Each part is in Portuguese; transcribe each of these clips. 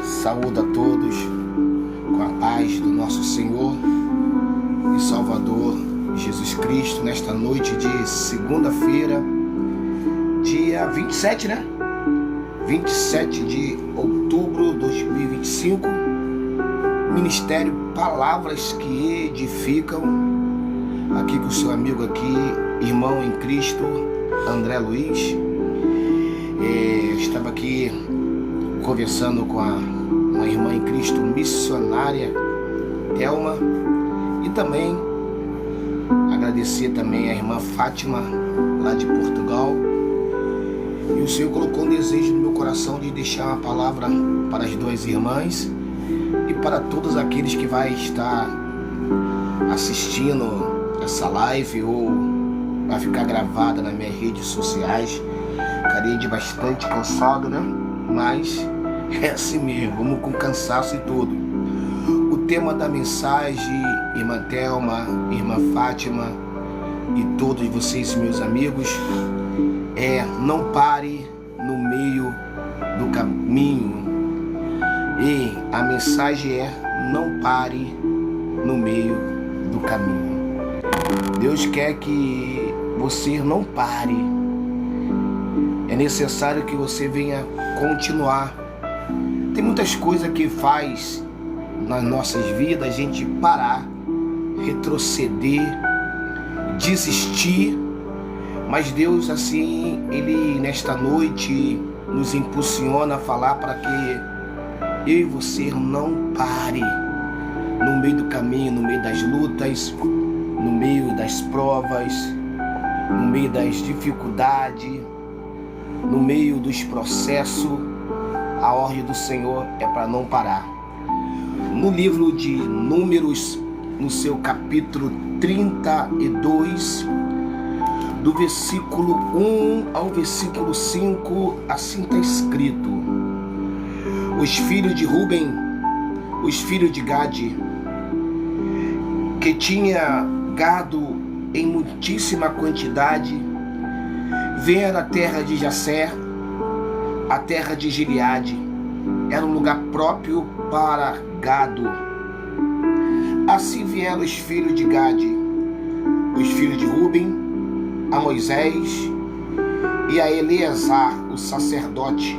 Saúde a todos com a paz do nosso Senhor e Salvador Jesus Cristo nesta noite de segunda-feira, dia 27, né? 27 de outubro de 2025. Ministério Palavras que Edificam. Aqui com o seu amigo aqui, irmão em Cristo, André Luiz. Eu estava aqui conversando com uma irmã em Cristo, missionária, Thelma, e também agradecer também a irmã Fátima, lá de Portugal. E o Senhor colocou um desejo no meu coração de deixar uma palavra para as duas irmãs e para todos aqueles que vai estar assistindo essa live ou vai ficar gravada nas minhas redes sociais. Ficaria de bastante cansado, né? Mas é assim mesmo, vamos com cansaço e tudo. O tema da mensagem, irmã Thelma, irmã Fátima e todos vocês, meus amigos, é: não pare no meio do caminho. E a mensagem é: não pare no meio do caminho. Deus quer que você não pare. É necessário que você venha continuar. Tem muitas coisas que faz nas nossas vidas a gente parar, retroceder, desistir. Mas Deus, assim, Ele nesta noite nos impulsiona a falar para que eu e você não pare no meio do caminho, no meio das lutas, no meio das provas, no meio das dificuldades, no meio dos processos. A ordem do Senhor é para não parar. No livro de Números, no seu capítulo 32, do versículo 1 ao versículo 5, assim está escrito: os filhos de Ruben, os filhos de Gade, que tinha gado em muitíssima quantidade, vieram à terra de Jazer, a terra de Gileade. Era um lugar próprio para gado. Assim vieram os filhos de Gade, os filhos de Ruben, a Moisés e a Eleazar, o sacerdote,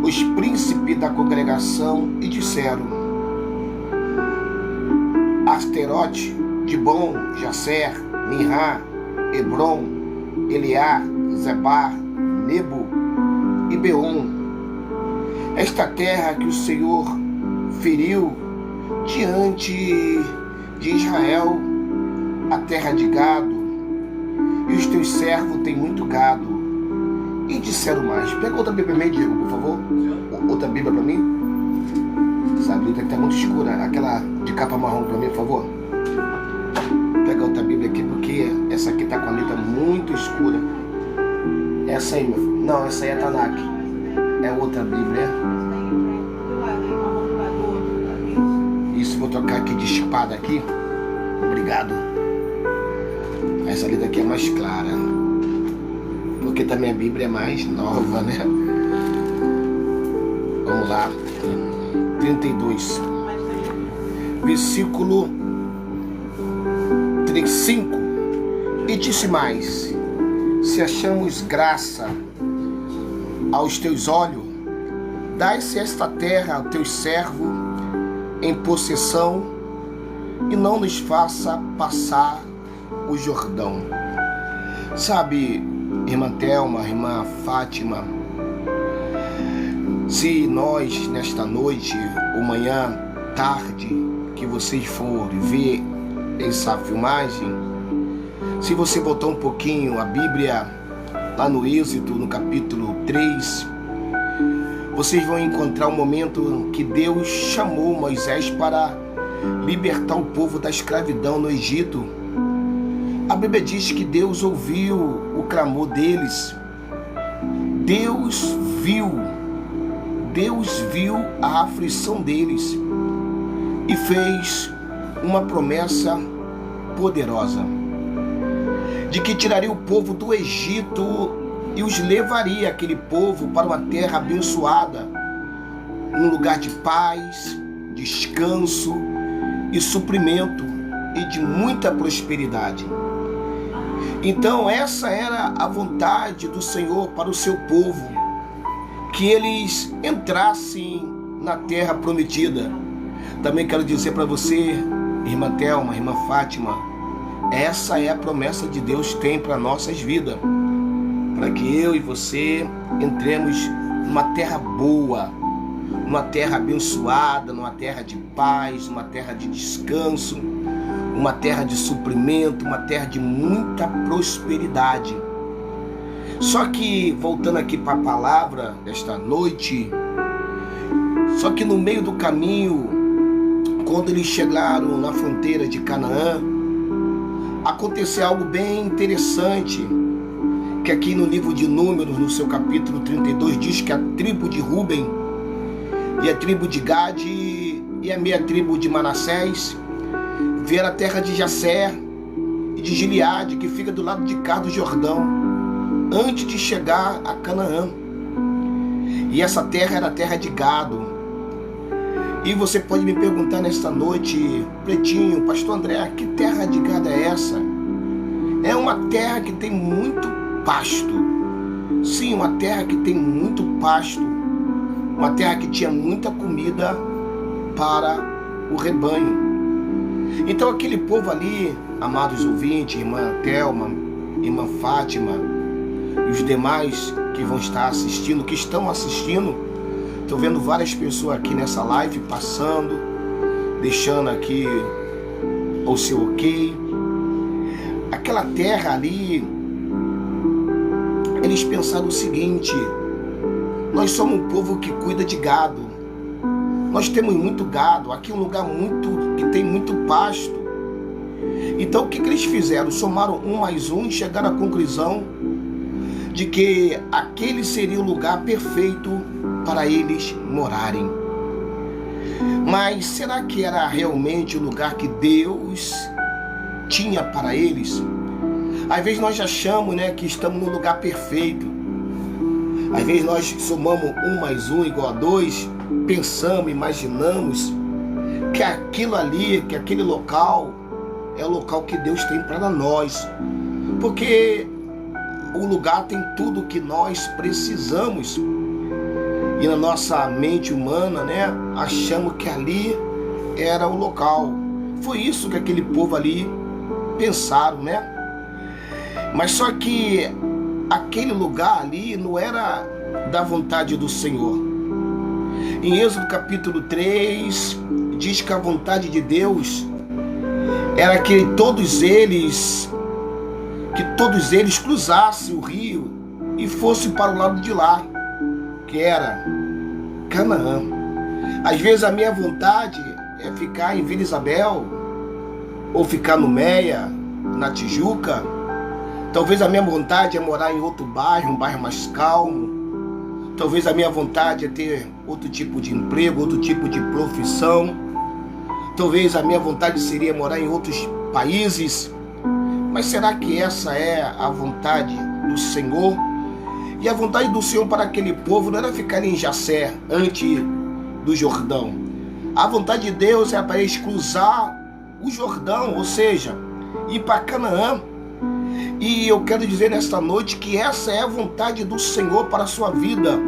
os príncipes da congregação, e disseram: Asterote, Dibon, Jazer, Minhá, Hebron, Eliá, Zebar, Nebo e Beon, esta terra que o Senhor feriu diante de Israel, a terra de gado, e os teus servos têm muito gado. E disseram mais. Pega outra Bíblia para mim, Diego, por favor. Outra Bíblia para mim. Essa Bíblia está muito escura. Aquela de capa marrom para mim, por favor. Pega outra Bíblia aqui, porque essa aqui está com a letra muito escura. Essa aí, meu filho. Não, essa aí é Tanakh. É outra Bíblia. Isso, vou trocar aqui de espada aqui. Obrigado. Essa letra aqui é mais clara, porque também a Bíblia é mais nova, né? Vamos lá. 32. Versículo 5. E disse mais: se achamos graça aos teus olhos, dai-se esta terra ao teu servo em possessão, e não nos faça passar o Jordão. Sabe, irmã Thelma, irmã Fátima, se nós nesta noite ou manhã, tarde, que vocês forem ver essa filmagem, se você voltar um pouquinho a Bíblia lá no Êxodo, no capítulo 3, vocês vão encontrar um momento que Deus chamou Moisés para libertar o povo da escravidão no Egito. A Bíblia diz que Deus ouviu o clamor deles. Deus viu a aflição deles e fez uma promessa poderosa de que tiraria o povo do Egito e os levaria, aquele povo, para uma terra abençoada, um lugar de paz, descanso e suprimento e de muita prosperidade. Então essa era a vontade do Senhor para o seu povo, que eles entrassem na terra prometida. Também quero dizer para você, irmã Thelma, irmã Fátima, essa é a promessa de Deus tem para nossas vidas, para que eu e você entremos numa terra boa, numa terra abençoada, numa terra de paz, numa terra de descanso, uma terra de suprimento, uma terra de muita prosperidade. Só que, voltando aqui para a palavra desta noite, só que no meio do caminho, quando eles chegaram na fronteira de Canaã, aconteceu algo bem interessante, que aqui no livro de Números, no seu capítulo 32, diz que a tribo de Ruben e a tribo de Gade e a meia tribo de Manassés vieram a terra de Jazer e de Gileade, que fica do lado de cá do Jordão, antes de chegar a Canaã. E essa terra era a terra de gado. E você pode me perguntar nesta noite, Pretinho, pastor André, que terra de gado é essa? É uma terra que tem muito pasto. Sim, uma terra que tem muito pasto. Uma terra que tinha muita comida para o rebanho. Então aquele povo ali, amados ouvintes, irmã Thelma, irmã Fátima e os demais que vão estar assistindo, que estão assistindo, estou vendo várias pessoas aqui nessa live passando, deixando aqui o seu ok. Aquela terra ali, eles pensaram o seguinte: nós somos um povo que cuida de gado, nós temos muito gado, aqui é um lugar que tem muito pasto. Então o que eles fizeram? Somaram 1 mais 1 e chegaram à conclusão de que aquele seria o lugar perfeito para eles morarem. Mas será que era realmente o lugar que Deus tinha para eles? Às vezes nós achamos, que estamos no lugar perfeito. Às vezes nós somamos 1 mais 1 igual a 2, pensamos, imaginamos que aquilo ali, que aquele local é o local que Deus tem para nós. Porque o lugar tem tudo o que nós precisamos. E na nossa mente humana, achamos que ali era o local. Foi isso que aquele povo ali pensaram, Mas só que aquele lugar ali não era da vontade do Senhor. Em Êxodo capítulo 3, diz que a vontade de Deus era que todos eles cruzassem o rio e fossem para o lado de lá, que era Canaã. Às vezes a minha vontade é ficar em Vila Isabel, ou ficar no Meia, na Tijuca. Talvez a minha vontade é morar em outro bairro, um bairro mais calmo. Talvez a minha vontade é ter outro tipo de emprego, outro tipo de profissão. Talvez a minha vontade seria morar em outros países. Mas será que essa é a vontade do Senhor? E a vontade do Senhor para aquele povo não era ficar em Jazer, antes do Jordão. A vontade de Deus era para eles cruzar o Jordão, ou seja, ir para Canaã. E eu quero dizer nesta noite que essa é a vontade do Senhor para a sua vida.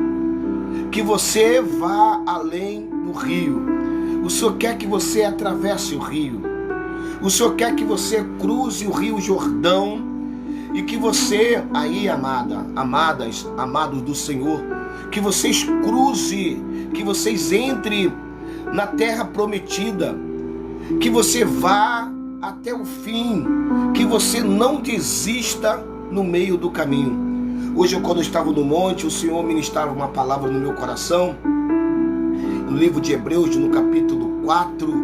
Que você vá além do rio. O Senhor quer que você atravesse o rio. O Senhor quer que você cruze o rio Jordão. E que você, aí amados do Senhor, que vocês cruzem, que vocês entrem na terra prometida. Que você vá até o fim, que você não desista no meio do caminho. Hoje, quando eu estava no monte, o Senhor ministrava uma palavra no meu coração, no livro de Hebreus, no capítulo 4,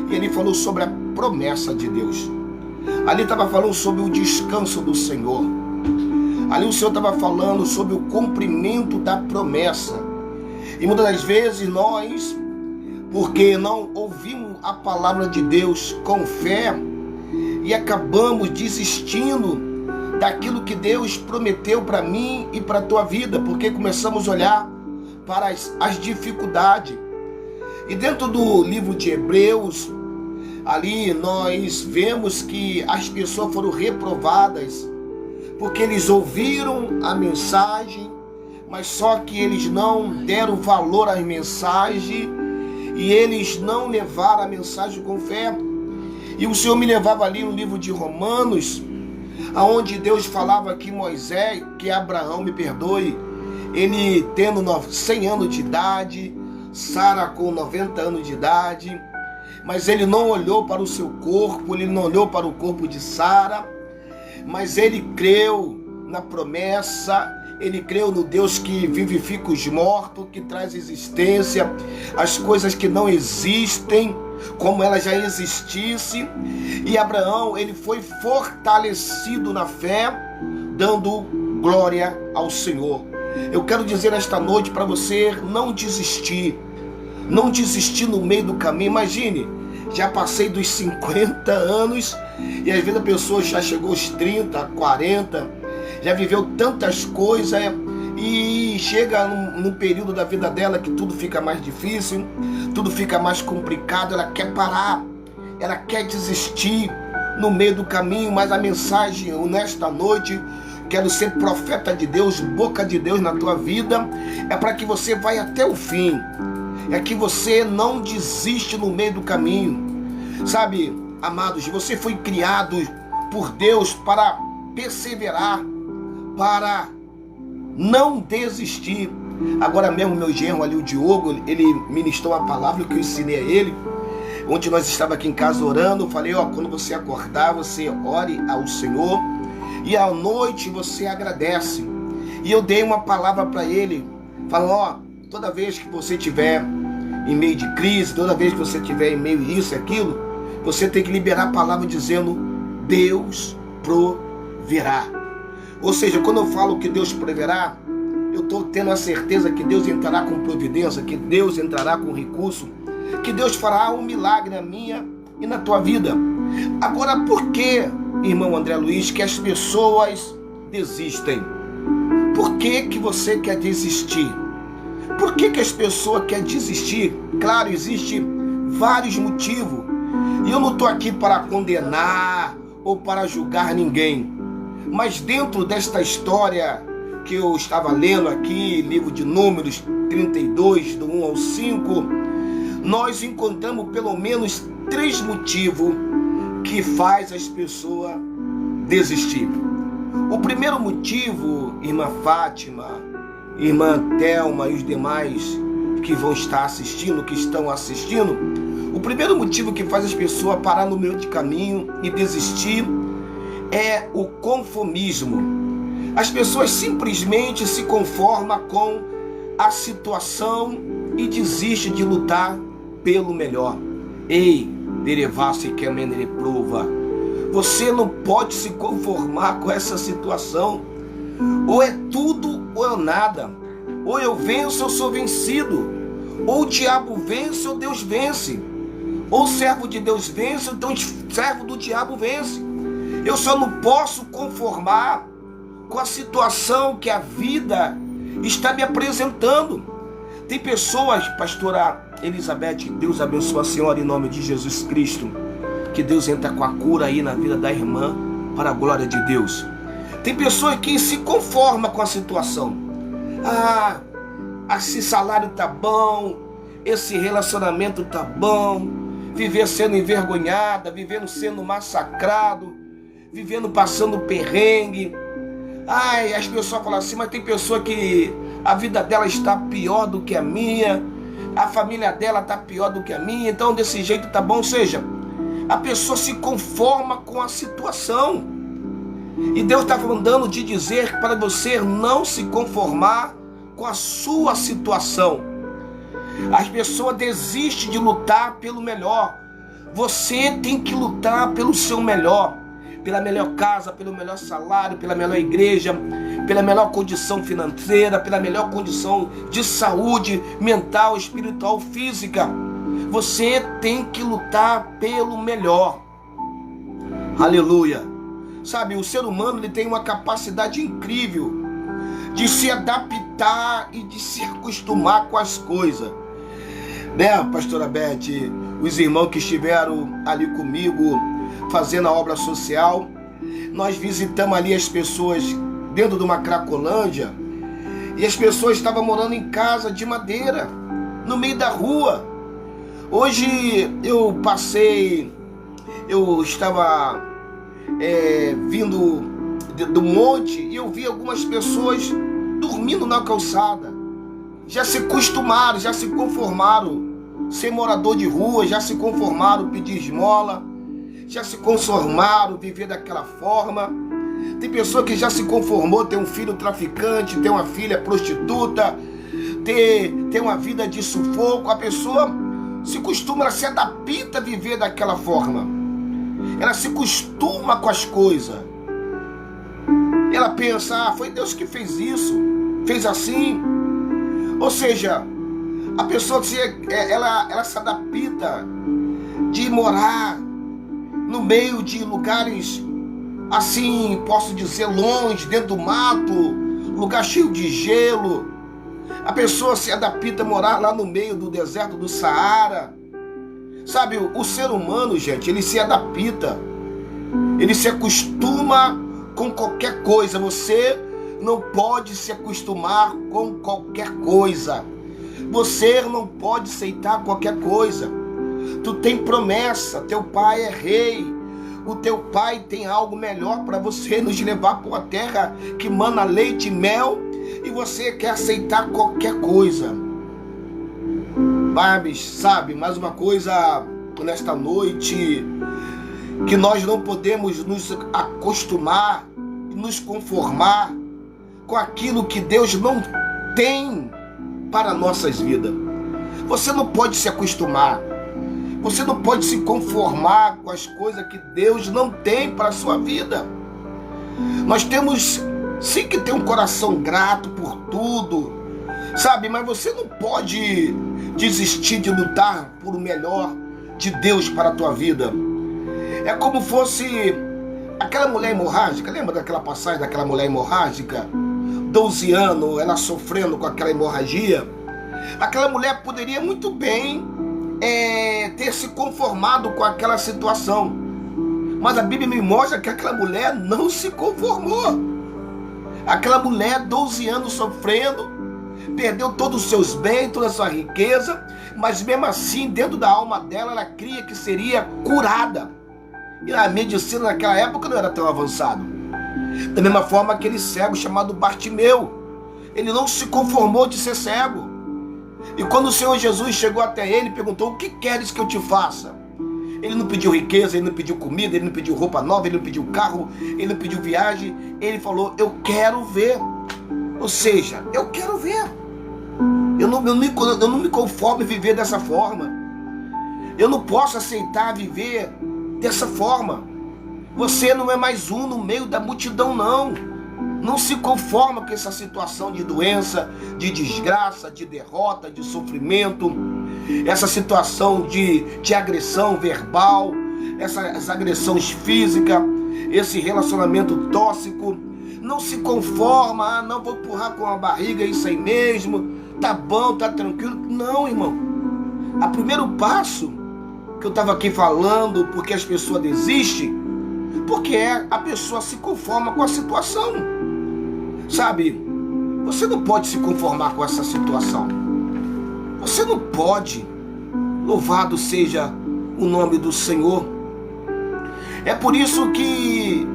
e ele falou sobre a promessa de Deus. Ali estava falando sobre o descanso do Senhor. Ali o Senhor estava falando sobre o cumprimento da promessa. E muitas das vezes nós, porque não ouvimos a palavra de Deus com fé e acabamos desistindo daquilo que Deus prometeu para mim e para a tua vida, porque começamos a olhar para as dificuldades. E dentro do livro de Hebreus, ali nós vemos que as pessoas foram reprovadas porque eles ouviram a mensagem, mas só que eles não deram valor à mensagem e eles não levaram a mensagem com fé. E o Senhor me levava ali no livro de Romanos, aonde Deus falava que Moisés, que Abraão, me perdoe, ele tendo 100 anos de idade, Sara com 90 anos de idade, mas ele não olhou para o seu corpo, ele não olhou para o corpo de Sara, mas ele creu na promessa, ele creu no Deus que vivifica os mortos, que traz existência, as coisas que não existem, como ela já existisse. E Abraão, ele foi fortalecido na fé, dando glória ao Senhor. Eu quero dizer esta noite para você não desistir no meio do caminho. Imagine, já passei dos 50 anos e às vezes a pessoa já chegou aos 30, 40, já viveu tantas coisas e chega num período da vida dela que tudo fica mais difícil, tudo fica mais complicado, ela quer parar, ela quer desistir no meio do caminho. Mas a mensagem nesta noite, quero ser profeta de Deus, boca de Deus na tua vida, é para que você vá até o fim, é que você não desiste no meio do caminho. Sabe, amados, você foi criado por Deus para perseverar, para não desistir. Agora mesmo meu genro ali, o Diogo, ele ministrou uma palavra que eu ensinei a ele. Ontem nós estávamos aqui em casa orando, eu falei, quando você acordar, você ore ao Senhor e à noite você agradece. E eu dei uma palavra para ele, falando, toda vez que você estiver em meio de crise, toda vez que você estiver em meio isso e aquilo, você tem que liberar a palavra dizendo, Deus proverá. Ou seja, quando eu falo que Deus proverá, eu estou tendo a certeza que Deus entrará com providência, que Deus entrará com recurso, que Deus fará um milagre na minha e na tua vida. Agora, por que, irmão André Luiz, que as pessoas desistem? Por que você quer desistir? Por que as pessoas querem desistir? Claro, existem vários motivos. E eu não estou aqui para condenar ou para julgar ninguém. Mas dentro desta história que eu estava lendo aqui, livro de Números 32, do 1 ao 5, nós encontramos pelo menos 3 motivos que faz as pessoas desistir. O primeiro motivo, irmã Fátima, irmã Thelma e os demais que vão estar assistindo, que estão assistindo, o primeiro motivo que faz as pessoas parar no meio de caminho e desistir é o conformismo. As pessoas simplesmente se conformam com a situação e desistem de lutar pelo melhor. Ei, derivar-se que a menere prova. Você não pode se conformar com essa situação. Ou é tudo ou é nada. Ou eu venço ou sou vencido. Ou o diabo vence ou Deus vence. Ou o servo de Deus vence, então o servo do diabo vence. Eu só não posso conformar com a situação que a vida está me apresentando. Tem pessoas, pastora Elizabeth, Deus abençoe a senhora em nome de Jesus Cristo, que Deus entra com a cura aí na vida da irmã, para a glória de Deus. Tem pessoas que se conformam com a situação. Esse salário tá bom, esse relacionamento tá bom, viver sendo envergonhada, vivendo sendo massacrado, vivendo passando perrengue. As pessoas falam assim, mas tem pessoa que a vida dela está pior do que a minha, a família dela está pior do que a minha, então desse jeito tá bom. Ou seja, a pessoa se conforma com a situação. E Deus está mandando de dizer para você não se conformar com a sua situação. As pessoas desistem de lutar pelo melhor. Você tem que lutar pelo seu melhor. Pela melhor casa, pelo melhor salário, pela melhor igreja, pela melhor condição financeira, pela melhor condição de saúde mental, espiritual, física. Você tem que lutar pelo melhor. Aleluia. Sabe, o ser humano ele tem uma capacidade incrível de se adaptar e de se acostumar com as coisas. Né, pastora Beth, os irmãos que estiveram ali comigo fazendo a obra social, nós visitamos ali as pessoas dentro de uma Cracolândia, e as pessoas estavam morando em casa de madeira, no meio da rua. Hoje eu estava vindo do monte e eu vi algumas pessoas dormindo na calçada. Já se acostumaram, já se conformaram ser morador de rua, já se conformaram pedir esmola, já se conformaram viver daquela forma. Tem pessoa que já se conformou ter um filho traficante, ter uma filha prostituta, ter uma vida de sufoco. A pessoa se costuma, ela se adapta a viver daquela forma. Ela se costuma com as coisas. Ela pensa, foi Deus que fez isso, fez assim. Ou seja, a pessoa ela se adapta de morar no meio de lugares assim, posso dizer, longe, dentro do mato, lugar cheio de gelo. A pessoa se adapta a morar lá no meio do deserto do Saara. Sabe, o ser humano, gente, ele se adapta, ele se acostuma com qualquer coisa. Você não pode se acostumar com qualquer coisa. Você não pode aceitar qualquer coisa. Tu tem promessa, teu pai é rei. O teu pai tem algo melhor para você, nos levar para uma terra que mana leite e mel, e você quer aceitar qualquer coisa. Mas, sabe, mais uma coisa nesta noite, que nós não podemos nos acostumar, nos conformar com aquilo que Deus não tem para nossas vidas. Você não pode se acostumar. Você não pode se conformar com as coisas que Deus não tem para a sua vida. Nós temos sim que ter um coração grato por tudo, sabe? Mas você não pode desistir de lutar por o melhor de Deus para a tua vida. É como fosse aquela mulher hemorrágica. Lembra daquela passagem daquela mulher hemorrágica? 12 anos, ela sofrendo com aquela hemorragia. Aquela mulher poderia muito bem ter se conformado com aquela situação, mas a Bíblia me mostra que aquela mulher não se conformou. Aquela mulher, 12 anos sofrendo, perdeu todos os seus bens, toda a sua riqueza, mas mesmo assim, dentro da alma dela, ela cria que seria curada. E a medicina naquela época não era tão avançada. Da mesma forma, aquele cego chamado Bartimeu, ele não se conformou de ser cego. E quando o Senhor Jesus chegou até ele, perguntou: o que queres que eu te faça? Ele não pediu riqueza, ele não pediu comida, ele não pediu roupa nova, ele não pediu carro, ele não pediu viagem. Ele falou: eu quero ver. Ou seja, eu quero ver. Eu não me conformo em viver dessa forma. Eu não posso aceitar viver dessa forma. Você não é mais um no meio da multidão, não. Não se conforma com essa situação de doença, de desgraça, de derrota, de sofrimento, essa situação de agressão verbal, essas agressões físicas, esse relacionamento tóxico. Não se conforma, não vou empurrar com a barriga, isso aí mesmo, tá bom, tá tranquilo. Não, irmão. O primeiro passo que eu estava aqui falando, porque as pessoas desistem, porque a pessoa se conforma com a situação. Sabe, você não pode se conformar com essa situação. Você não pode. Louvado seja o nome do Senhor. É por isso que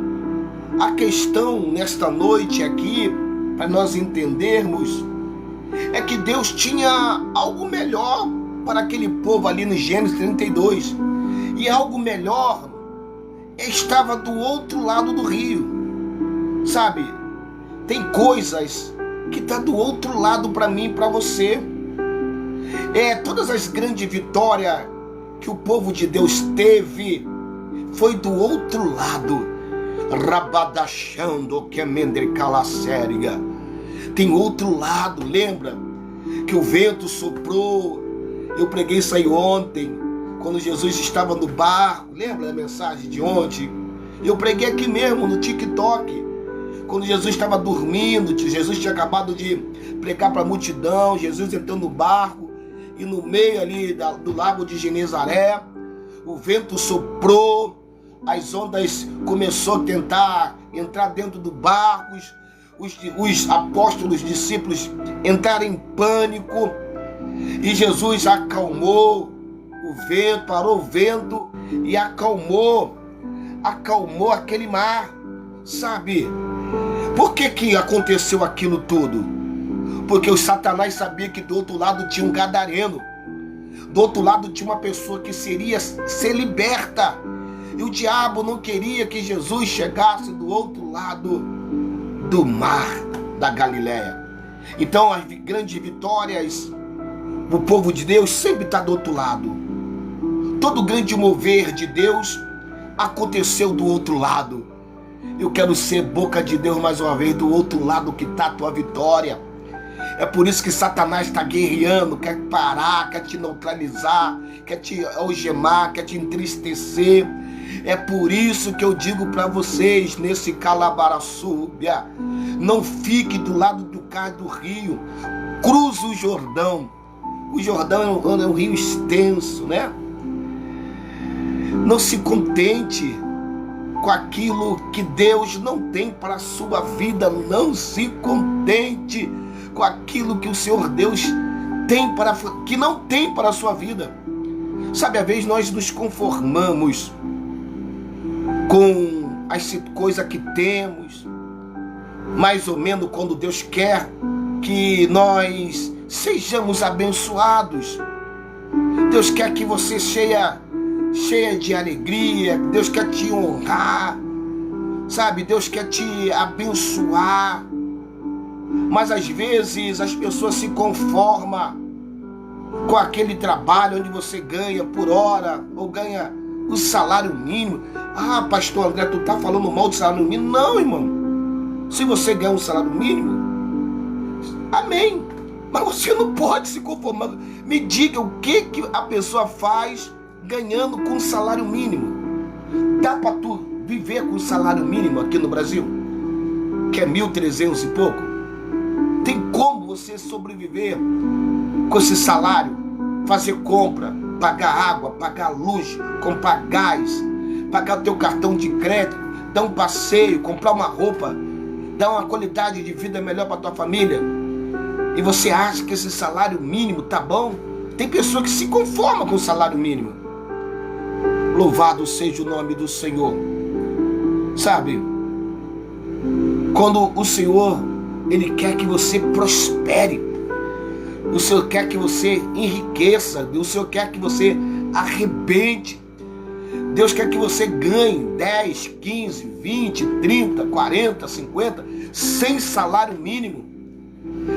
a questão nesta noite aqui, para nós entendermos, é que Deus tinha algo melhor para aquele povo ali no Gênesis 32. E algo melhor estava do outro lado do rio. Sabe, tem coisas que estão do outro lado para mim e para você. Todas as grandes vitórias que o povo de Deus teve foi do outro lado. Rabadachando que mendrecalacériga. Tem outro lado, lembra? Que o vento soprou. Eu preguei isso aí ontem, quando Jesus estava no barco. Lembra da mensagem de ontem? Eu preguei aqui mesmo no TikTok. quando Jesus estava dormindo, Jesus tinha acabado de pregar para a multidão, Jesus entrou no barco e no meio ali do lago de Genezaré, o vento soprou, as ondas começou a tentar entrar dentro do barco, os apóstolos, discípulos entraram em pânico e Jesus acalmou o vento, parou o vento e acalmou aquele mar, sabe? Por que aconteceu aquilo tudo? Porque o Satanás sabia que do outro lado tinha um gadareno, do outro lado tinha uma pessoa que seria ser liberta, e o diabo não queria que Jesus chegasse do outro lado do mar da Galileia. Então as grandes vitórias, o povo de Deus sempre está do outro lado. Todo grande mover de Deus aconteceu do outro lado. Eu quero ser boca de Deus mais uma vez, do outro lado que está a tua vitória. É por isso que Satanás está guerreando, quer parar, quer te neutralizar, quer te algemar, quer te entristecer. É por isso que eu digo para vocês, nesse Calabaraçúbia, não fique do lado do cais do rio, cruza o Jordão. O Jordão é um rio extenso, né? Não se contente com aquilo que Deus não tem para a sua vida. Não se contente com aquilo que o Senhor Deus que não tem para a sua vida. Sabe, às vezes nós nos conformamos com as coisas que temos, mais ou menos quando Deus quer que nós sejamos abençoados. Deus quer que você cheia de alegria, Deus quer te honrar, sabe? Deus quer te abençoar. Mas às vezes as pessoas se conformam com aquele trabalho onde você ganha por hora ou ganha o salário mínimo. Ah, pastor André, tu tá falando mal do salário mínimo? Não, irmão. Se você ganhar um salário mínimo, amém. Mas você não pode se conformar. Me diga o que a pessoa faz ganhando com salário mínimo. Dá para tu viver com salário mínimo aqui no Brasil? Que é 1.300 e pouco? Tem como você sobreviver com esse salário? Fazer compra, pagar água, pagar luz, comprar gás, pagar o teu cartão de crédito, dar um passeio, comprar uma roupa, dar uma qualidade de vida melhor para tua família? E você acha que esse salário mínimo tá bom? Tem pessoa que se conforma com o salário mínimo. Louvado seja o nome do Senhor. Sabe, quando o Senhor, Ele quer que você prospere, o Senhor quer que você enriqueça, o Senhor quer que você arrebente. Deus quer que você ganhe 10, 15, 20, 30, 40, 50, sem salário mínimo.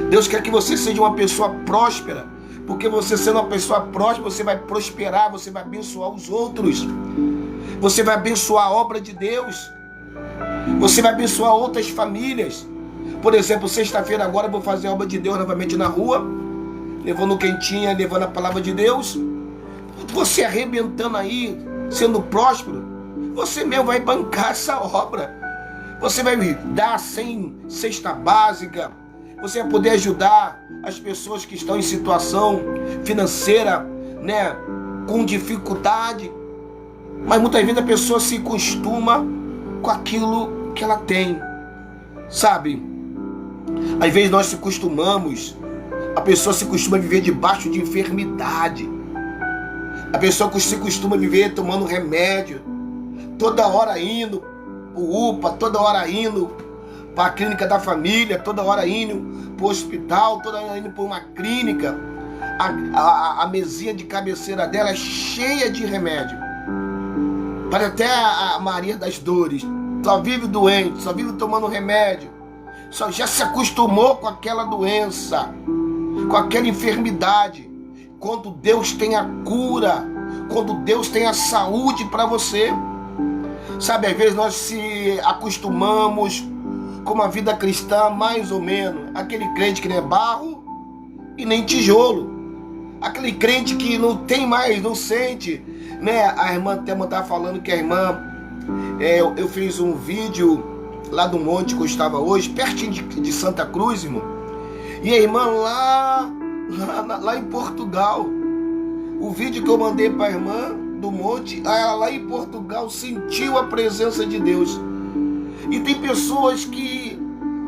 Deus quer que você seja uma pessoa próspera, porque você sendo uma pessoa próspera, você vai prosperar, você vai abençoar os outros, você vai abençoar a obra de Deus, você vai abençoar outras famílias. Por exemplo, sexta-feira agora eu vou fazer a obra de Deus novamente na rua, levando quentinha, levando a palavra de Deus. Você arrebentando aí, sendo próspero, você mesmo vai bancar essa obra. Você vai dar 100 cesta básica, você vai poder ajudar as pessoas que estão em situação financeira, né, com dificuldade. Mas muitas vezes a pessoa se costuma com aquilo que ela tem, sabe? Às vezes nós se costumamos, a pessoa se costuma viver debaixo de enfermidade. A pessoa se costuma viver tomando remédio, toda hora indo para o UPA, toda hora indo para a clínica da família, toda hora indo para o hospital, toda hora indo para uma clínica. A mesinha de cabeceira dela é cheia de remédio. Parece até a Maria das Dores. Só vive doente, só vive tomando remédio. Só já se acostumou com aquela doença, com aquela enfermidade. Quando Deus tem a cura, quando Deus tem a saúde para você. Sabe, às vezes nós se acostumamos com uma vida cristã mais ou menos. Aquele crente que nem é barro e nem tijolo. Aquele crente que não tem mais, não sente, né? A irmã até estava falando que a irmã, eu fiz um vídeo lá do monte que eu estava hoje, pertinho de Santa Cruz, irmão. E a irmã lá em Portugal, o vídeo que eu mandei para a irmã do monte, ela lá em Portugal sentiu a presença de Deus. E tem pessoas que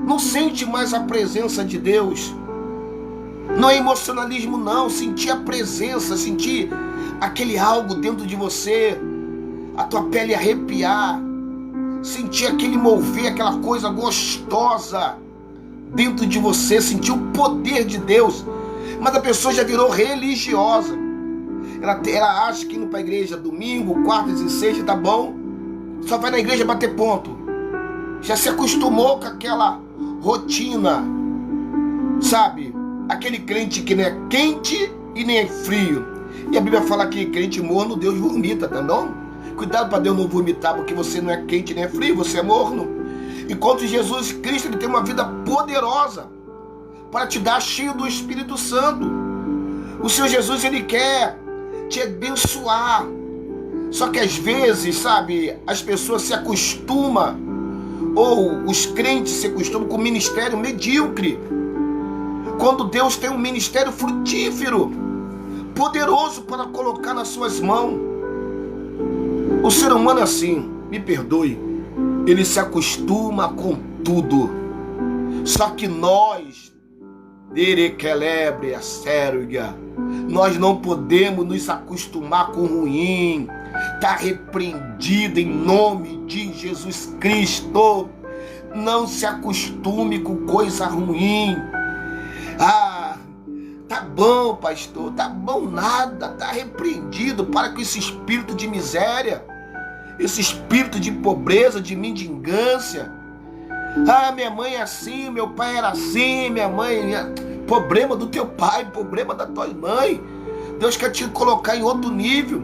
não sentem mais a presença de Deus. Não é emocionalismo não, sentir a presença, sentir aquele algo dentro de você, a tua pele arrepiar, sentir aquele mover, aquela coisa gostosa dentro de você, sentir o poder de Deus. Mas a pessoa já virou religiosa. Ela acha que indo para a igreja domingo, quartas e sextas tá bom, só vai na igreja bater ponto. Já se acostumou com aquela rotina, sabe? Aquele crente que nem é quente e nem é frio. E a Bíblia fala que crente morno, Deus vomita, tá bom? Cuidado para Deus não vomitar, porque você não é quente nem é frio, você é morno. Enquanto Jesus Cristo, ele tem uma vida poderosa para te dar cheio do Espírito Santo. O Senhor Jesus, ele quer te abençoar. Só que às vezes, sabe, as pessoas se acostumam, ou os crentes se acostumam com o ministério medíocre, quando Deus tem um ministério frutífero, poderoso para colocar nas suas mãos. O ser humano é assim, me perdoe, ele se acostuma com tudo. Só que nós, nós não podemos nos acostumar com o ruim. Está repreendido em nome de Jesus Cristo. Não se acostume com coisa ruim. Tá bom, pastor, tá bom nada, tá repreendido. Para com esse espírito de miséria, esse espírito de pobreza, de mendigância. Minha mãe é assim, meu pai era assim, minha mãe... Problema do teu pai, problema da tua mãe. Deus quer te colocar em outro nível.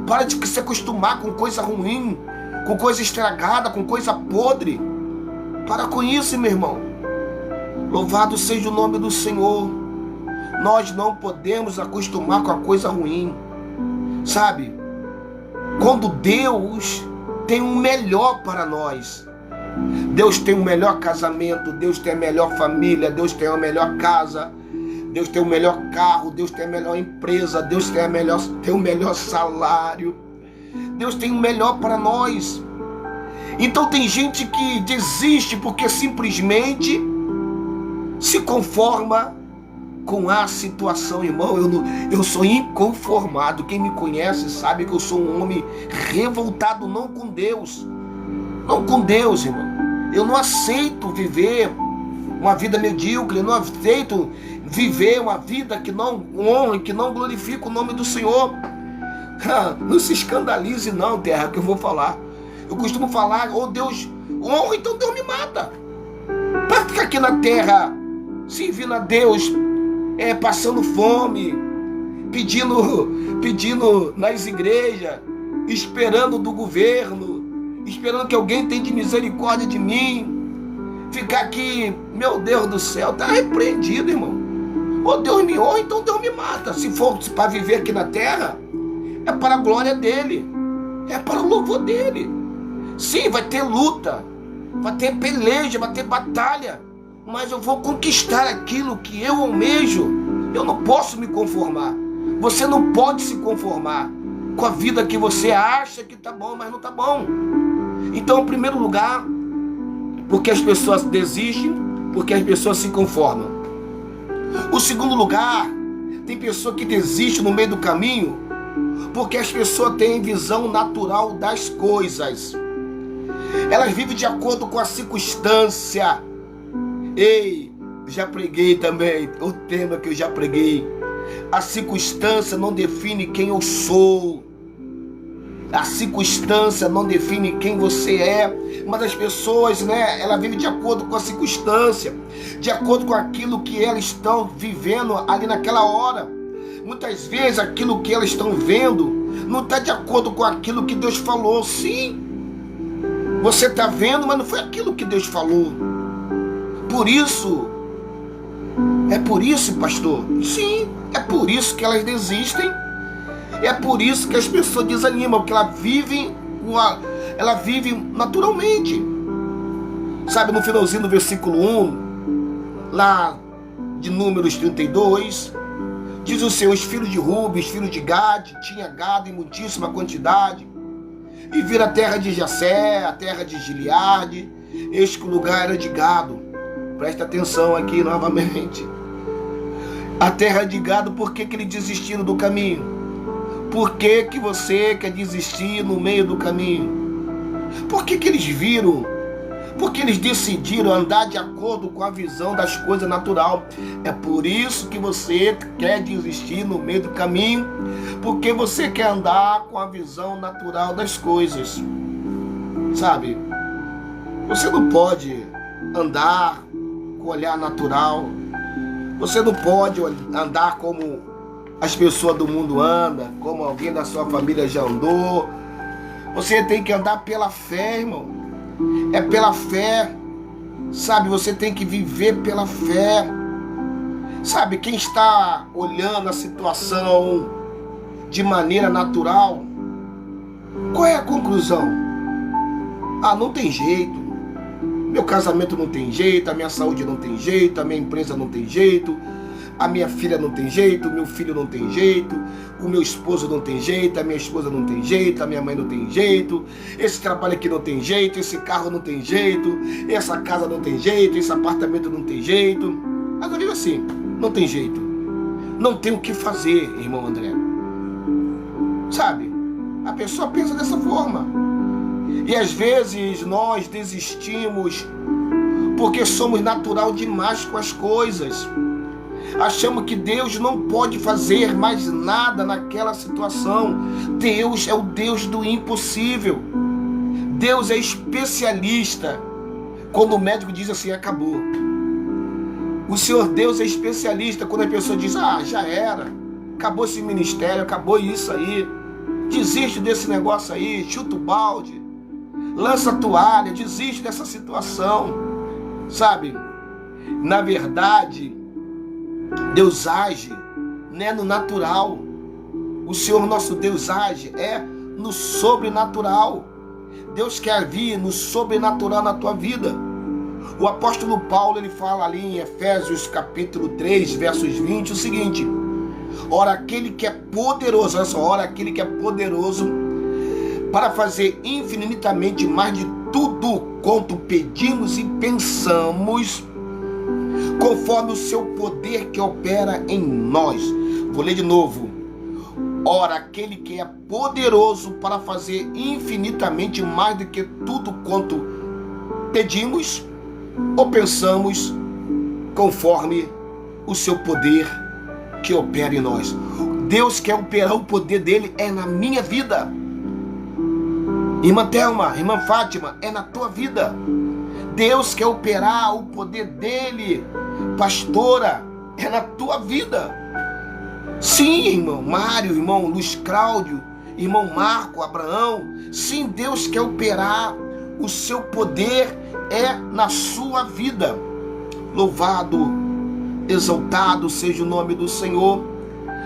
Para de se acostumar com coisa ruim, com coisa estragada, com coisa podre. Para com isso, meu irmão. Louvado seja o nome do Senhor. Nós não podemos acostumar com a coisa ruim. Sabe? Quando Deus tem um melhor para nós. Deus tem o melhor casamento, Deus tem a melhor família, Deus tem a melhor casa, Deus tem o melhor carro, Deus tem a melhor empresa, Deus tem o melhor salário. Deus tem o melhor para nós. Então tem gente que desiste porque simplesmente se conforma com a situação, irmão. Eu sou inconformado. Quem me conhece sabe que eu sou um homem revoltado, não com Deus. Não com Deus, irmão. Eu não aceito viver uma vida medíocre. Eu não aceito viver uma vida que não honra, que não glorifica o nome do Senhor. Não se escandalize não, terra, que eu vou falar. Eu costumo falar, Deus honra, então Deus me mata. Para ficar aqui na terra, servindo a Deus, passando fome, pedindo nas igrejas, esperando do governo, esperando que alguém tenha de misericórdia de mim. Ficar aqui, meu Deus do céu, tá repreendido, irmão. Deus me honra, então Deus me mata. Se for para viver aqui na terra, é para a glória dele, é para o louvor dele. Sim, vai ter luta, vai ter peleja, vai ter batalha, mas eu vou conquistar aquilo que eu almejo. Eu não posso me conformar. Você não pode se conformar com a vida que você acha que tá bom, mas não tá bom. Então, em primeiro lugar, porque as pessoas desistem, porque as pessoas se conformam. O segundo lugar, tem pessoa que desiste no meio do caminho, porque as pessoas têm visão natural das coisas. Elas vivem de acordo com a circunstância. Ei, já preguei também o tema que eu já preguei. A circunstância não define quem eu sou. A circunstância não define quem você é. Mas as pessoas, elas vivem de acordo com a circunstância, de acordo com aquilo que elas estão vivendo ali naquela hora. Muitas vezes aquilo que elas estão vendo não está de acordo com aquilo que Deus falou. Sim, você está vendo, mas não foi aquilo que Deus falou. É por isso, pastor? Sim, é por isso que elas desistem. É por isso que as pessoas desanimam, porque elas vivem naturalmente. Sabe, no finalzinho do versículo 1, lá de Números 32, diz o Senhor: os filhos de Rubem, os filhos de Gade, tinha gado em muitíssima quantidade, e viram a terra de Jacé, a terra de Gileade, eis que o lugar era de gado. Presta atenção aqui novamente. A terra de gado, por que eles desistiram do caminho? Por que você quer desistir no meio do caminho? Por que eles viram? Porque eles decidiram andar de acordo com a visão das coisas natural. É por isso que você quer desistir no meio do caminho, porque você quer andar com a visão natural das coisas. Sabe? Você não pode andar com o olhar natural. Você não pode andar como as pessoas do mundo andam, como alguém da sua família já andou. Você tem que andar pela fé, irmão. É pela fé, sabe? Você tem que viver pela fé. Sabe, quem está olhando a situação de maneira natural, qual é a conclusão? Ah, não tem jeito. Meu casamento não tem jeito, a minha saúde não tem jeito, a minha empresa não tem jeito, a minha filha não tem jeito, meu filho não tem jeito, o meu esposo não tem jeito, a minha esposa não tem jeito, a minha mãe não tem jeito, esse trabalho aqui não tem jeito, esse carro não tem jeito, essa casa não tem jeito, esse apartamento não tem jeito. Mas eu digo assim, não tem jeito. Não tem o que fazer, irmão André. Sabe? A pessoa pensa dessa forma. E às vezes nós desistimos porque somos natural demais com as coisas. Achamos que Deus não pode fazer mais nada naquela situação. Deus é o Deus do impossível. Deus é especialista. Quando o médico diz assim, acabou. O Senhor Deus é especialista quando a pessoa diz, já era. Acabou esse ministério, acabou isso aí. Desiste desse negócio aí, chuta o balde. Lança a toalha, desiste dessa situação. Sabe? Na verdade, Deus age, né, no natural. O Senhor nosso Deus age no sobrenatural. Deus quer vir no sobrenatural na tua vida. O apóstolo Paulo, ele fala ali em Efésios capítulo 3, versos 20, o seguinte: ora aquele que é poderoso, olha só, ora aquele que é poderoso para fazer infinitamente mais de tudo quanto pedimos e pensamos, conforme o seu poder que opera em nós. Vou ler de novo. Ora, aquele que é poderoso para fazer infinitamente mais do que tudo quanto pedimos ou pensamos, conforme o seu poder que opera em nós. Deus quer operar o poder dele na minha vida. Irmã Thelma, irmã Fátima, é na tua vida. Deus quer operar o poder dele, pastora, é na tua vida. Sim, irmão Mário, irmão Luiz Cláudio, irmão Marco, Abraão. Sim, Deus quer operar o seu poder na sua vida. Louvado, exaltado seja o nome do Senhor.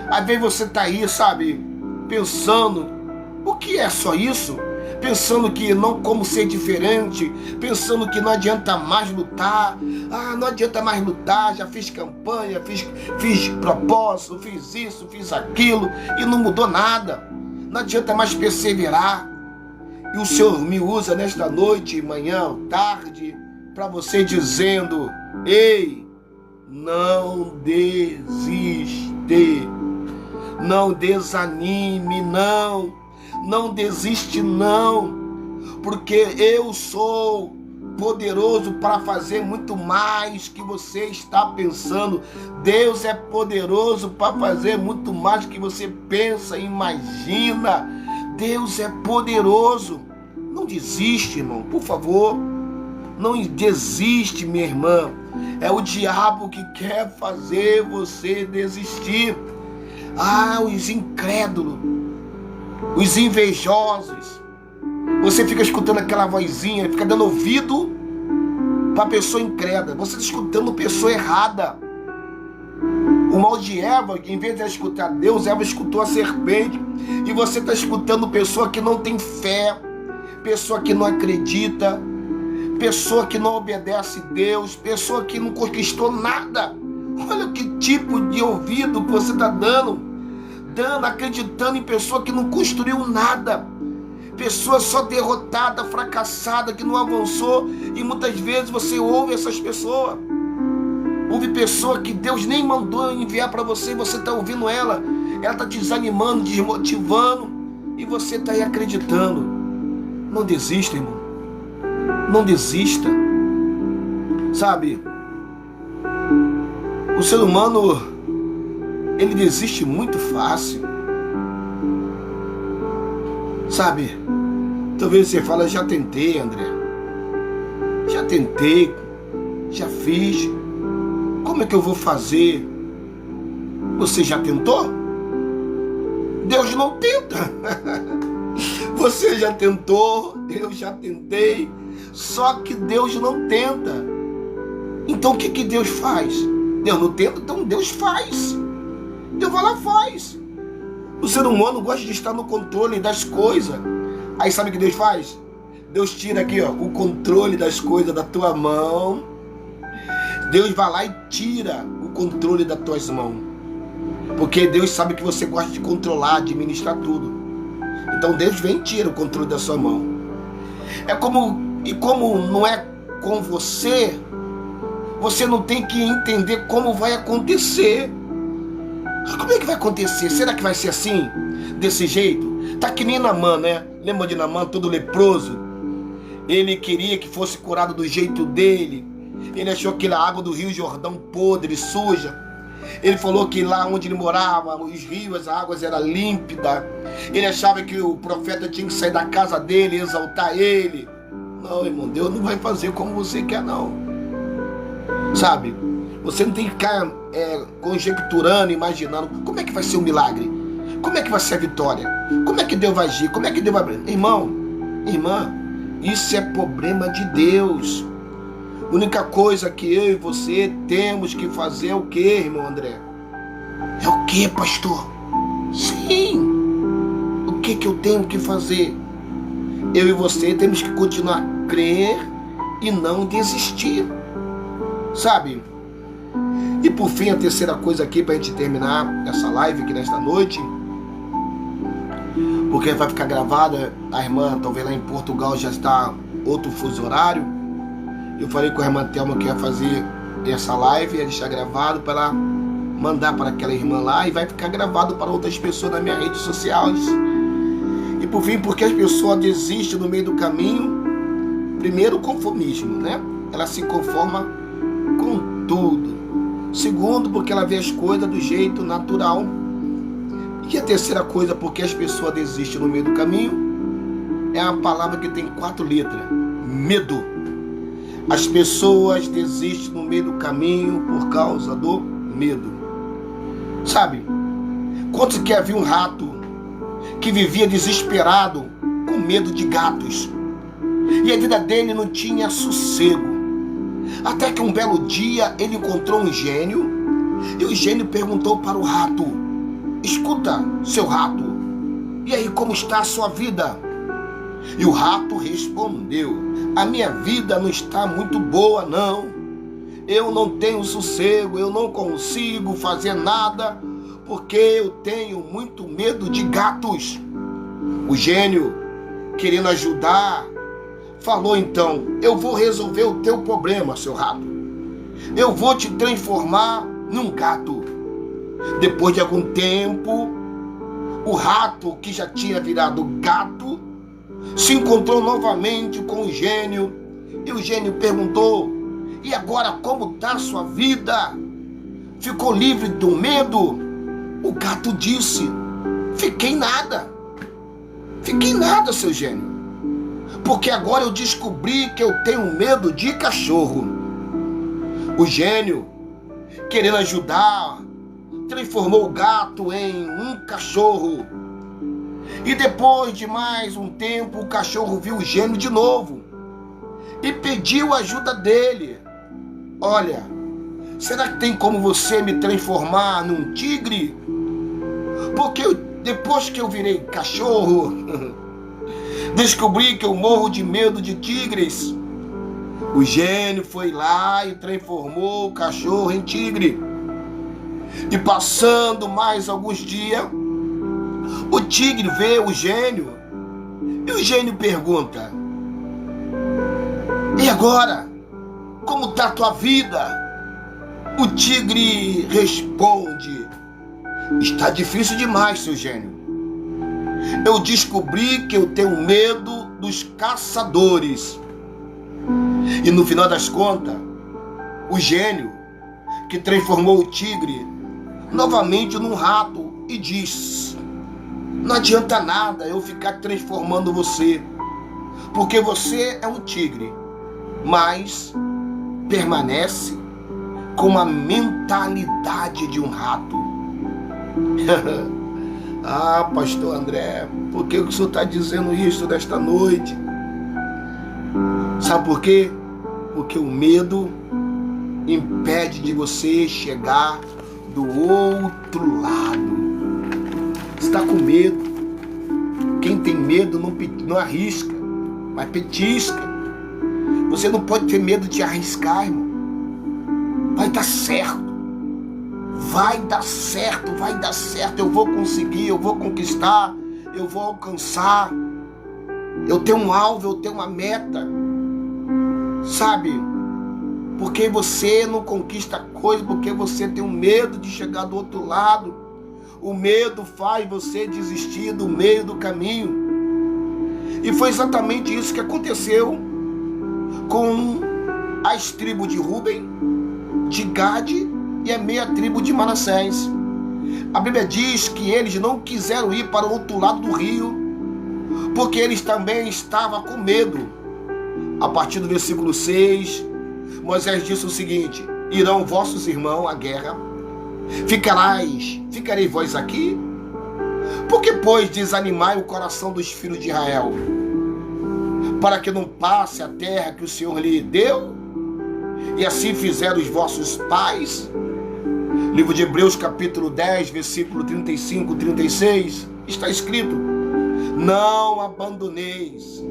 Às vezes você está aí, sabe, pensando, o que é só isso? Pensando que não como ser diferente, pensando que não adianta mais lutar. Não adianta mais lutar, já fiz campanha, fiz propósito, fiz isso, fiz aquilo e não mudou nada. Não adianta mais perseverar. E o Senhor me usa nesta noite, manhã, tarde, para você dizendo: ei, não desiste, não desanime, não desiste não, porque eu sou poderoso para fazer muito mais que você está pensando. Deus é poderoso para fazer muito mais que você pensa e imagina. Deus é poderoso. Não desiste, irmão, por favor. Não desiste, minha irmã. É o diabo que quer fazer você desistir. Os incrédulos, os invejosos. Você fica escutando aquela vozinha, fica dando ouvido para a pessoa incrédula. Você está escutando a pessoa errada. O mal de Eva, em vez de escutar Deus, Eva escutou a serpente. E você está escutando pessoa que não tem fé, pessoa que não acredita, pessoa que não obedece a Deus, pessoa que não conquistou nada. Olha que tipo de ouvido que você está dando, acreditando em pessoa que não construiu nada, pessoa só derrotada, fracassada, que não avançou. E muitas vezes você ouve essas pessoas, ouve pessoa que Deus nem mandou enviar para você, e você está ouvindo ela está te desanimando, desmotivando, e você está aí acreditando. Não desista, irmão, não desista, sabe? O ser humano, ele desiste muito fácil, sabe? Talvez você fale, já tentei, André, já tentei, já fiz, como é que eu vou fazer? Você já tentou? Deus não tenta. Você já tentou, eu já tentei, só que Deus não tenta. Então o que Deus faz? Deus não tenta, então Deus faz. Deus vai lá e faz. O ser humano gosta de estar no controle das coisas. Aí sabe o que Deus faz? Deus tira aqui, ó, o controle das coisas da tua mão. Deus vai lá e tira o controle das tuas mãos. Porque Deus sabe que você gosta de controlar, administrar tudo. Então Deus vem e tira o controle da sua mão. Como não é com você, você não tem que entender como vai acontecer. Como é que vai acontecer? Será que vai ser assim? Desse jeito? Tá que nem Naamã, né? Lembra de Naamã, todo leproso? Ele queria que fosse curado do jeito dele. Ele achou que a água do rio Jordão podre, suja. Ele falou que lá onde ele morava, os rios, as águas eram límpidas. Ele achava que o profeta tinha que sair da casa dele e exaltar ele. Não, irmão, Deus não vai fazer como você quer, não. Sabe? Você não tem que ficar conjecturando, imaginando como é que vai ser o milagre, como é que vai ser a vitória, como é que Deus vai agir, como é que Deus vai... Irmão, irmã, isso é problema de Deus. A única coisa que eu e você temos que fazer é o que, irmão André? É o que, pastor? Sim. O que eu tenho que fazer? Eu e você temos que continuar a crer e não desistir. Sabe? E por fim, a terceira coisa aqui para a gente terminar essa live aqui nesta noite, porque vai ficar gravada, a irmã talvez lá em Portugal já está outro fuso horário. Eu falei com a irmã Thelma que ia fazer essa live, ia deixar gravado para ela mandar para aquela irmã lá, e vai ficar gravado para outras pessoas nas minhas redes sociais. E por fim, porque as pessoas desistem no meio do caminho. Primeiro, o conformismo, né? Ela se conforma com tudo. Segundo, porque ela vê as coisas do jeito natural. E a terceira coisa, porque as pessoas desistem no meio do caminho, é uma palavra que tem 4 letras: medo. As pessoas desistem no meio do caminho por causa do medo. Sabe? Quantos que havia um rato que vivia desesperado com medo de gatos, e a vida dele não tinha sossego, até que um belo dia ele encontrou um gênio, e o gênio perguntou para o rato: escuta, seu rato, e aí, como está a sua vida? E o rato respondeu: a minha vida não está muito boa, não. Eu não tenho sossego, eu não consigo fazer nada, porque eu tenho muito medo de gatos. O gênio, querendo ajudar, falou então: eu vou resolver o teu problema, seu rato. Eu vou te transformar num gato. Depois de algum tempo, o rato, que já tinha virado gato, se encontrou novamente com o gênio, e o gênio perguntou: e agora, como está a sua vida? Ficou livre do medo? O gato disse: fiquei nada, seu gênio, porque agora eu descobri que eu tenho medo de cachorro. O gênio, querendo ajudar, transformou o gato em um cachorro. E depois de mais um tempo, o cachorro viu o gênio de novo e pediu ajuda dele: olha, será que tem como você me transformar num tigre? Porque depois que eu virei cachorro, descobri que eu morro de medo de tigres. O gênio foi lá e transformou o cachorro em tigre. E passando mais alguns dias, o tigre vê o gênio. E o gênio pergunta: e agora? Como está a tua vida? O tigre responde: está difícil demais, seu gênio. Eu descobri que eu tenho medo dos caçadores. E no final das contas, o gênio que transformou o tigre novamente num rato e diz: não adianta nada eu ficar transformando você, porque você é um tigre, mas permanece com a mentalidade de um rato. Ah, pastor André, por que o senhor está dizendo isso nesta noite? Sabe por quê? Porque o medo impede de você chegar do outro lado. Você está com medo. Quem tem medo não arrisca, mas petisca. Você não pode ter medo de arriscar, irmão. Vai dar certo. Vai dar certo, vai dar certo. Eu vou conseguir, eu vou conquistar, eu vou alcançar. Eu tenho um alvo, eu tenho uma meta. Sabe? Porque você não conquista coisa, porque você tem um medo de chegar do outro lado. O medo faz você desistir do meio do caminho. E foi exatamente isso que aconteceu com as tribos de Rúben, de Gade e a meia tribo de Manassés. A Bíblia diz que eles não quiseram ir para o outro lado do rio, porque eles também estavam com medo. A partir do versículo 6, Moisés disse o seguinte: irão vossos irmãos à guerra? Ficarei vós aqui? Por que, pois, desanimai o coração dos filhos de Israel? Para que não passe a terra que o Senhor lhe deu? E assim fizeram os vossos pais? Livro de Hebreus, capítulo 10, versículo 35, 36, está escrito: não abandoneis,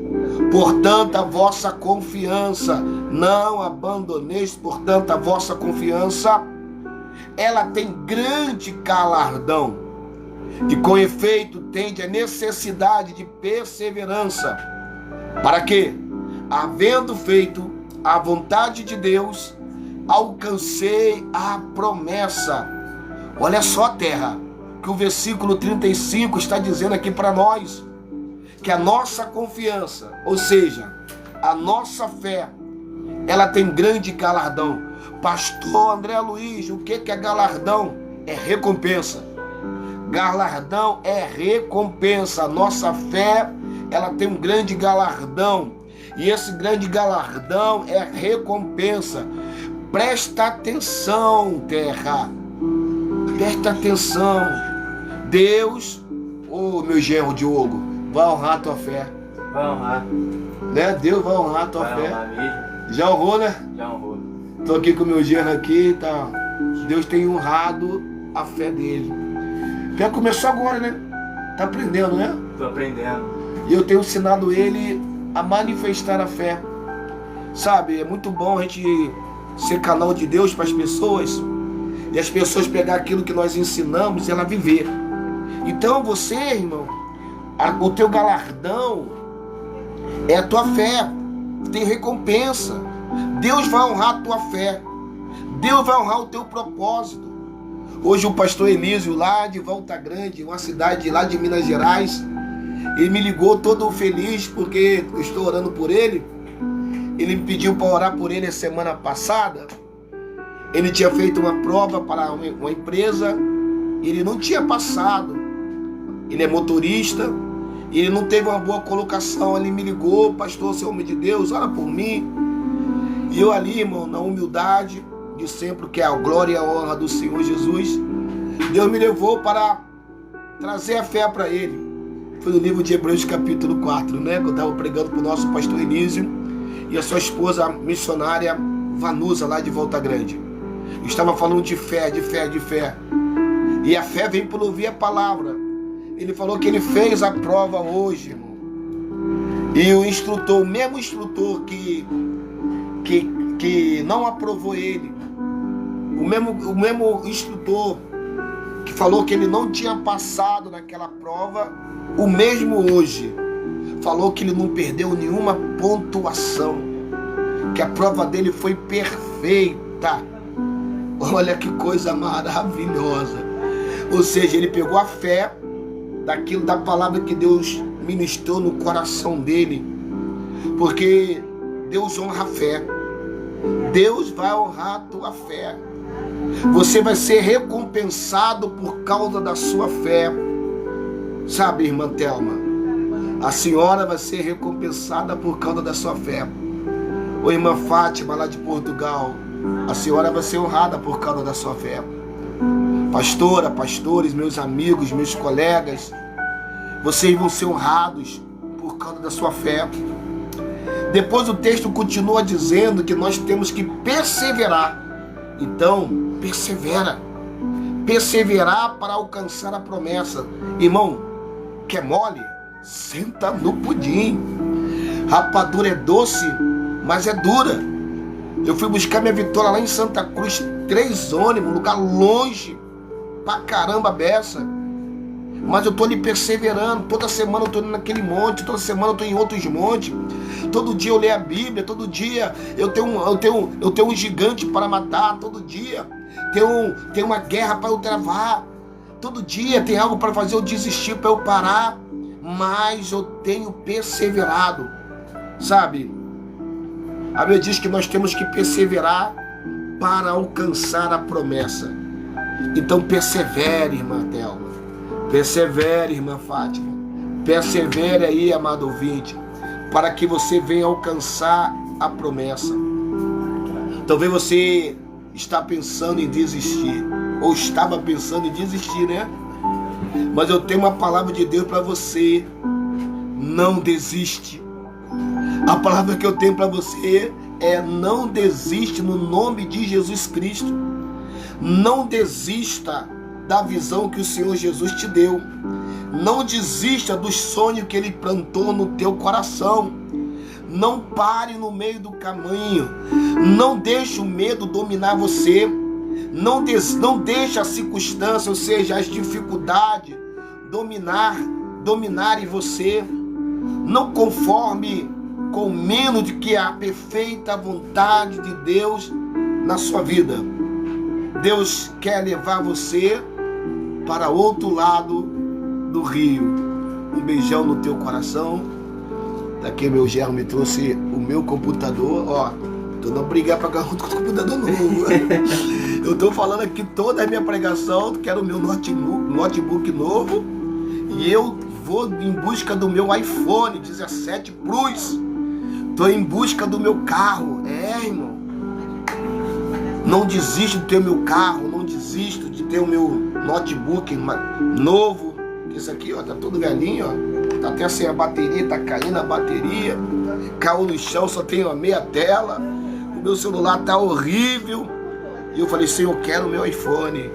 portanto, a vossa confiança. Não abandoneis, portanto, a vossa confiança. Ela tem grande galardão. E com efeito tende a necessidade de perseverança. Para que, havendo feito a vontade de Deus, alcancei a promessa. Olha só, terra, que o versículo 35 está dizendo aqui para nós, que a nossa confiança, ou seja, a nossa fé, ela tem grande galardão. Pastor André Luiz, o que é galardão? É recompensa. Galardão é recompensa. A nossa fé, ela tem um grande galardão. E esse grande galardão é recompensa. Presta atenção, terra. Presta atenção. Deus, meu genro Diogo, vai honrar a tua fé. Vai honrar. Né? Deus vai honrar a tua fé. Vai honrar mesmo. Já honrou, né? Já honrou. Tô aqui com o meu genro aqui, tá? Deus tem honrado a fé dele. Já começou agora, né? Tá aprendendo, né? Tô aprendendo. E eu tenho ensinado ele a manifestar a fé. Sabe, é muito bom a gente ser canal de Deus para as pessoas, e as pessoas pegar aquilo que nós ensinamos e ela viver. Então você, irmão, o teu galardão é a tua fé. Tem recompensa. Deus vai honrar a tua fé. Deus vai honrar o teu propósito. Hoje o pastor Elísio, lá de Volta Grande, uma cidade lá de Minas Gerais, ele me ligou todo feliz porque eu estou orando por ele. Ele me pediu para orar por ele a semana passada. Ele tinha feito uma prova para uma empresa e ele não tinha passado. Ele é motorista e ele não teve uma boa colocação. Ele me ligou: pastor, você é homem de Deus, ora por mim. E eu ali, irmão, na humildade de sempre, que é a glória e a honra do Senhor Jesus, Deus me levou para trazer a fé para ele. Foi no livro de Hebreus capítulo 4, né? Que eu estava pregando para o nosso pastor Elísio e a sua esposa missionária Vanusa, lá de Volta Grande. Eu estava falando de fé, de fé, de fé. E a fé vem por ouvir a palavra. Ele falou que ele fez a prova hoje, irmão. E o instrutor, o mesmo instrutor que que não aprovou ele, o mesmo instrutor que falou que ele não tinha passado naquela prova, o mesmo hoje falou que ele não perdeu nenhuma pontuação, que a prova dele foi perfeita. Olha que coisa maravilhosa. Ou seja, ele pegou a fé daquilo, da palavra que Deus ministrou no coração dele, porque Deus honra a fé. Deus vai honrar a tua fé. Você vai ser recompensado por causa da sua fé. Sabe, irmã Thelma, a senhora vai ser recompensada por causa da sua fé. Ô irmã Fátima, lá de Portugal, a senhora vai ser honrada por causa da sua fé. Pastora, pastores, meus amigos, meus colegas, vocês vão ser honrados por causa da sua fé. Depois o texto continua dizendo que nós temos que perseverar. Então, persevera. Perseverar para alcançar a promessa. Irmão, quer mole? Senta no pudim. Rapadura é doce, mas é dura. Eu fui buscar minha vitória lá em Santa Cruz, 3 ônibus, lugar longe pra caramba beça. Mas eu tô ali perseverando. Toda semana eu tô indo naquele monte, toda semana eu tô em outros montes. Todo dia eu leio a Bíblia, todo dia eu tenho um gigante para matar, todo dia tem uma guerra para eu travar, todo dia tem algo para fazer eu desistir, para eu parar, mas eu tenho perseverado, sabe? A Bíblia diz que nós temos que perseverar para alcançar a promessa. Então persevere, irmã Thelma, persevere, irmã Fátima, persevere aí, amado ouvinte, para que você venha alcançar a promessa. Talvez você está pensando em desistir, ou estava pensando em desistir, né? Mas eu tenho uma palavra de Deus para você: não desiste. A palavra que eu tenho para você é: não desiste, no nome de Jesus Cristo. Não desista da visão que o Senhor Jesus te deu. Não desista dos sonhos que Ele plantou no teu coração. Não pare no meio do caminho. Não deixe o medo dominar você. Não deixe a circunstância, ou seja, as dificuldades, dominarem você. Não conforme com menos de que a perfeita vontade de Deus na sua vida. Deus quer levar você para outro lado do rio. Um beijão no teu coração. Daqui meu gerro me trouxe o meu computador. Ó, tô não brigar para ganhar outro computador novo. Eu tô falando aqui toda a minha pregação, quero o meu notebook novo. E eu vou em busca do meu iPhone 17 Plus. Tô em busca do meu carro. Irmão, não desisto de ter o meu carro, não desisto de ter o meu notebook novo. Isso aqui, ó, tá todo velhinho, ó. Tá até sem a bateria, tá caindo a bateria. Caiu no chão, só tem uma meia tela. O meu celular tá horrível. E eu falei: Senhor, eu quero o meu iPhone.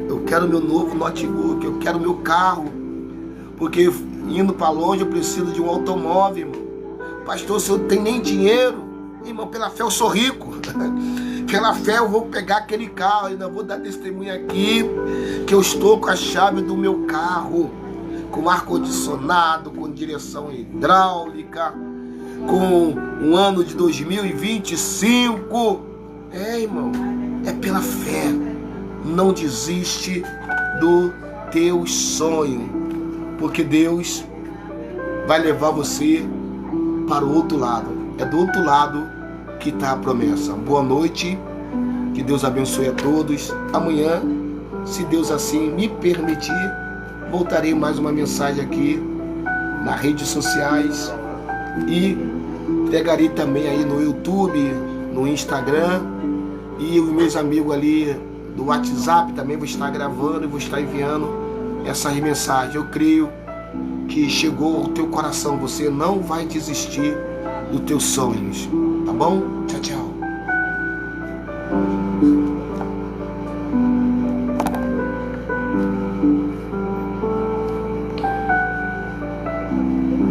Eu quero o meu novo notebook. Eu quero o meu carro. Porque indo para longe eu preciso de um automóvel, irmão. Pastor, se eu não tenho nem dinheiro, irmão, pela fé eu sou rico. Pela fé eu vou pegar aquele carro. Ainda vou dar testemunho aqui que eu estou com a chave do meu carro, com ar-condicionado, com direção hidráulica, com um ano de 2025. Irmão, é pela fé. Não desiste do teu sonho, porque Deus vai levar você para o outro lado. É do outro lado que está a promessa. Boa noite, que Deus abençoe a todos. Amanhã, se Deus assim me permitir, voltarei mais uma mensagem aqui nas redes sociais e pegarei também aí no YouTube, no Instagram, e os meus amigos ali do WhatsApp também vou estar gravando e vou estar enviando essas mensagens. Eu creio que chegou ao teu coração. Você não vai desistir dos teus sonhos, tá bom? Tchau, tchau.